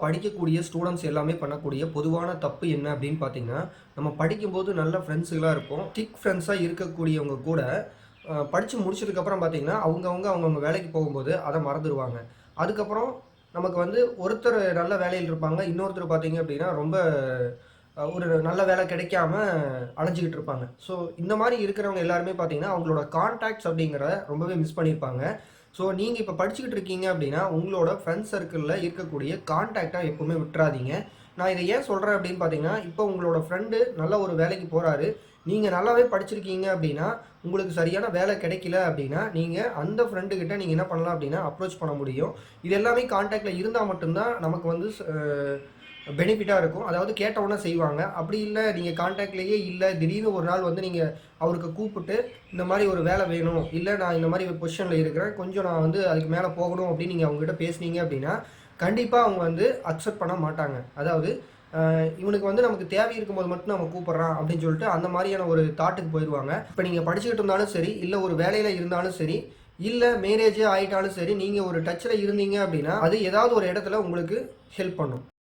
படிக்கக்கூடிய ஸ்டூடெண்ட்ஸ் எல்லாமே பண்ணக்கூடிய பொதுவான தப்பு என்ன அப்படின்னு பார்த்தீங்கன்னா, நம்ம படிக்கும்போது நல்ல ஃப்ரெண்ட்ஸுகளா இருப்போம். திக் ஃப்ரெண்ட்ஸா இருக்கக்கூடியவங்க கூட படிச்சு முடிச்சதுக்கப்புறம் பார்த்தீங்கன்னா, அவங்கவங்க வேலைக்கு போகும்போது அத மறந்துருவாங்க. அதுக்கப்புறம் நமக்கு வந்து ஒருத்தர் நல்ல வேலையில இருப்பாங்க. இன்னொருத்தர் பார்த்தீங்க அப்படின்னா, ரொம்ப ஒரு நல்ல வேலை கிடைக்காம அலைஞ்சுகிட்டு இருப்பாங்க. ஸோ இந்த மாரி இருக்கிறவங்க எல்லாருமே பார்த்தீங்கன்னா, அவங்களோட கான்டாக்ட்ஸ் அப்படிங்கிறத ரொம்பவே மிஸ் பண்ணியிருப்பாங்க. ஸோ நீங்க இப்ப படிச்சுக்கிட்டு இருக்கீங்க அப்படின்னா, உங்களோட ஃப்ரெண்ட்ஸ் சர்க்கிள்ல இருக்கக்கூடிய கான்டாக்ட்ட எப்பவுமே விட்றாதீங்க. நான் இத ஏன் சொல்றேன் அப்படின்னு பார்த்தீங்கன்னா, இப்போ உங்களோட ஃப்ரெண்டு நல்ல ஒரு வேலைக்கு போறாரு. நீங்க நல்லாவே படிச்சிருக்கீங்க அப்படின்னா, உங்களுக்கு சரியான வேலை கிடைக்கல அப்படின்னா, நீங்க அந்த ஃப்ரெண்டு கிட்ட நீங்க என்ன பண்ணலாம் அப்படின்னா, அப்ரோச் பண்ண முடியும். இது எல்லாமே கான்டாக்ட்ல இருந்தா மட்டும் தான் நமக்கு வந்து பெனிஃபிட்டா இருக்கும். அதாவது கேட்ட உடனே செய்வாங்க. அப்படி இல்ல நீங்க கான்டாக்ட்லயே இல்ல, திடீர்னு ஒரு நாள் வந்து நீங்க அவருக்கு கூப்பிட்டு, இந்த மாரி ஒரு வேலை வேணும். இல்ல நான் இந்த மாரி ஒரு பொசிஷன்ல இருக்கிறேன். கொஞ்சம் நான் வந்து அதுக்கு மேல போகணும் அப்படின்னு நீங்க அவங்ககிட்ட பேசுனீங்க அப்படின்னா, கண்டிப்பா அவங்க வந்து அக்செப்ட் பண்ண மாட்டாங்க. அதாவது இவனுக்கு வந்து நமக்கு தேவை இருக்கும்போது மட்டும் நம்ம கூப்பிடுறான் அப்படின்னு சொல்லிட்டு அந்த மாரியான ஒரு தாட்டுக்கு போயிருவாங்க. இப்ப நீங்க படிச்சுக்கிட்டு இருந்தாலும் சரி, இல்ல ஒரு வேலையில இருந்தாலும் சரி, இல்ல மேரேஜே ஆயிட்டாலும் சரி, நீங்க ஒரு டச்ல இருந்தீங்க அப்படின்னா, அது ஏதாவது ஒரு இடத்துல உங்களுக்கு ஹெல்ப் பண்ணும்.